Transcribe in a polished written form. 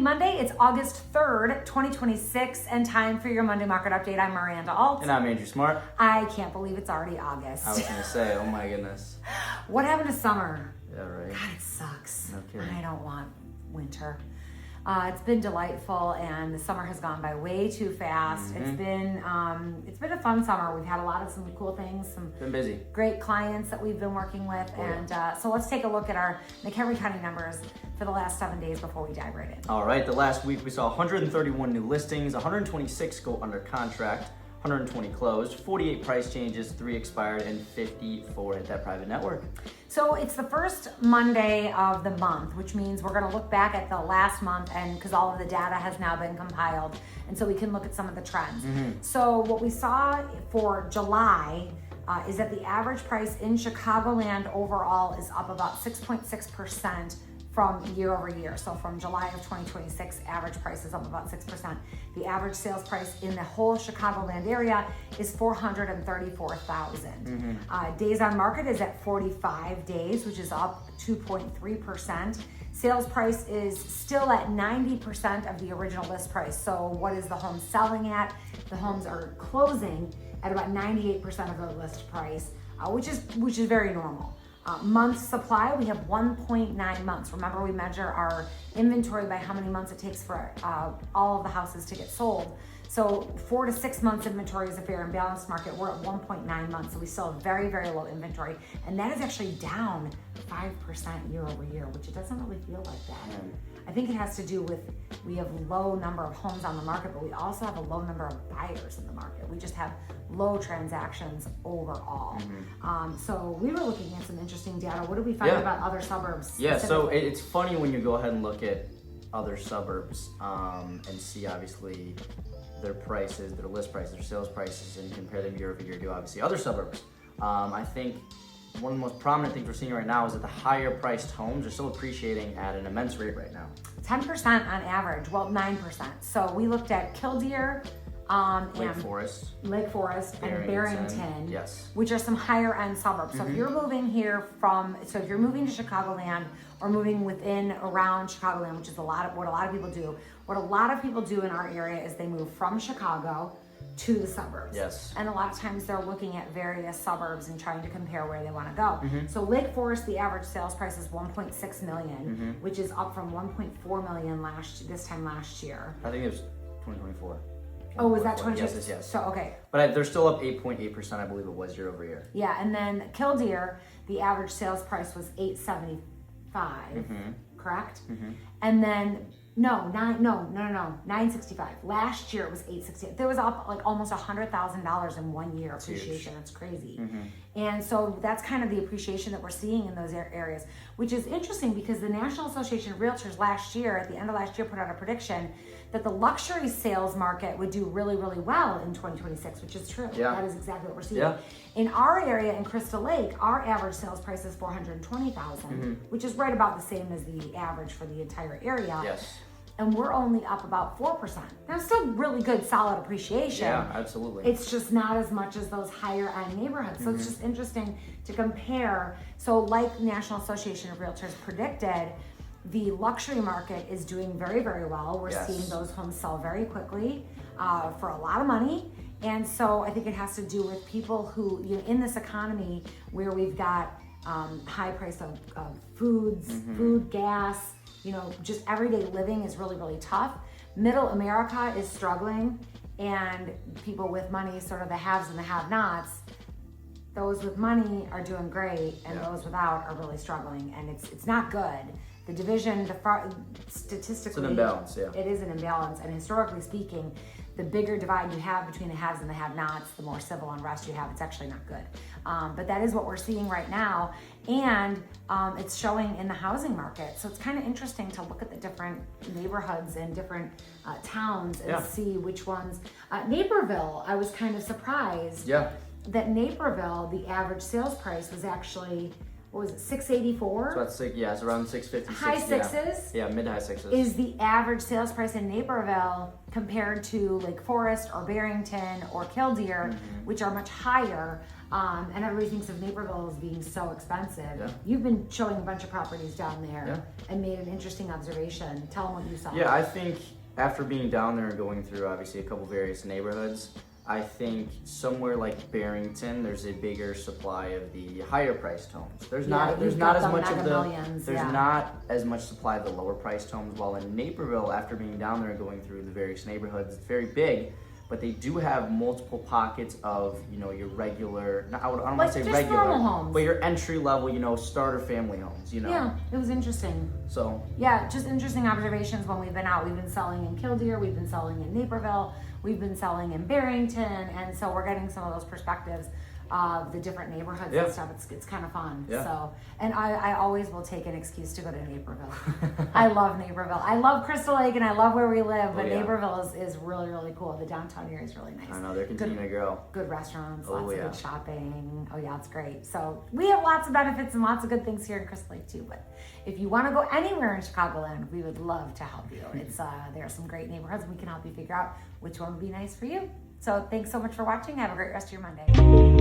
Monday. It's August 3rd, 2026, and time for your Monday market update. I'm Miranda Andrew. And I'm Andrew Smart. I can't believe it's already August. I was going to say, oh my goodness. What happened to summer? Yeah, right. God, it sucks. No kidding. I don't want winter. It's been delightful, and the summer has gone by way too fast. It's been a fun summer. We've had some cool things, Been busy. great clients that we've been working with, so let's take a look at our McHenry County numbers for the last 7 days before we dive right in. All right, the last week we saw 131 new listings, 126 go under contract, 120 closed, 48 price changes, 3 expired, and 54 hit that private network. So it's the first Monday of the month, which means we're going to look back at the last month, and because all of the data has now been compiled, and so we can look at some of the trends. So what we saw for July is that the average price in Chicagoland overall is up about 6.6% from year over year. So from July of 2026, average price is up about 6%. The average sales price in the whole Chicagoland area is $434,000. Days on market is at 45 days, which is up 2.3%. Sales price is still at 90% of the original list price. So what is the home selling at? The homes are closing at about 98% of the list price, which is very normal. Month supply, we have 1.9 months. Remember, we measure our inventory by how many months it takes for all of the houses to get sold. So 4 to 6 months inventory is a fair and balanced market. We're at 1.9 months, so we still have very, very low inventory. And that is actually down 5% year over year, which it doesn't really feel like that. I think it has to do with we have low number of homes on the market, but we also have a low number of buyers in the market. We just have low transactions overall. So we were looking at some interesting data. What did we find about other suburbs? Yeah, so it's funny when you go ahead and look at other suburbs and see obviously their prices, their list prices, their sales prices, and compare them year over year to obviously other suburbs. I think one of the most prominent things we're seeing right now is that the higher priced homes are still appreciating at an immense rate right now. 10% on average, well 9%. So we looked at Kildeer, Lake Forest, and Barrington, yes, which are some higher end suburbs. So if you're moving here if you're moving to Chicagoland or moving around Chicagoland, which is what a lot of people do. What a lot of people do in our area is they move from Chicago to the suburbs. Yes. And a lot of times they're looking at various suburbs and trying to compare where they want to go. So Lake Forest, the average sales price is $1.6 million, which is up from $1.4 million this time last year. I think it was 2024. Oh, was that 2024? Yes. So, okay. But they're still up 8.8%, I believe it was, year over year. Yeah, and then Kildeer, the average sales price was $875, correct? And then, no, $965. Last year it was $868. There was up like almost $100,000 in 1 year appreciation. That's crazy. And so that's kind of the appreciation that we're seeing in those areas, which is interesting because the National Association of Realtors at the end of last year, put out a prediction that the luxury sales market would do really, really well in 2026, which is true. Yeah. That is exactly what we're seeing. Yeah. In our area in Crystal Lake, our average sales price is $420,000, which is right about the same as the average for the entire area. Yes. And we're only up about 4%. That's still really good, solid appreciation. Yeah, absolutely. It's just not as much as those higher end neighborhoods. So it's just interesting to compare. So like National Association of Realtors predicted, the luxury market is doing very, very well. We're seeing those homes sell very quickly for a lot of money. And so I think it has to do with people who, in this economy where we've got high price of foods, food, gas, just everyday living is really, really tough. Middle America is struggling, and people with money, sort of the haves and the have-nots, those with money are doing great, and those without are really struggling, and it's not good. The division, statistically, it's an imbalance, it is an imbalance, and historically speaking, the bigger divide you have between the haves and the have-nots, the more civil unrest you have. It's actually not good. But that is what we're seeing right now, and it's showing in the housing market. So it's kind of interesting to look at the different neighborhoods and different towns and see which ones. Naperville, I was kind of surprised that Naperville, the average sales price was actually what was it, 684? So that's it's around 650. High sixes. Yeah, mid to high sixes. Is the average sales price in Naperville compared to Lake Forest or Barrington or Kildeer, which are much higher. And everybody thinks of Naperville as being so expensive. Yeah. You've been showing a bunch of properties down there Yeah. and made an interesting observation. Tell them what you saw. Yeah, I think after being down there and going through obviously a couple various neighborhoods, I think somewhere like Barrington, there's a bigger supply of the higher priced homes. There's not as much of not as much supply of the lower priced homes. While in Naperville, after being down there and going through the various neighborhoods, it's very big, but they do have multiple pockets of, your regular, I don't want to say regular, normal homes. but your entry level, starter family homes, Yeah, it was interesting. So yeah, just interesting observations when we've been out. We've been selling in Kildeer, we've been selling in Naperville, we've been selling in Barrington, and so we're getting some of those perspectives of the different neighborhoods and stuff. It's kind of fun. Yeah. So, and I always will take an excuse to go to Naperville. I love Naperville. I love Crystal Lake and I love where we live, but Naperville is really, really cool. The downtown area is really nice. I know, they're continuing to grow. Good restaurants, lots of good shopping. Oh yeah, it's great. So we have lots of benefits and lots of good things here in Crystal Lake too, but if you want to go anywhere in Chicagoland, we would love to help you. It's there are some great neighborhoods and we can help you figure out which one would be nice for you. So thanks so much for watching. Have a great rest of your Monday.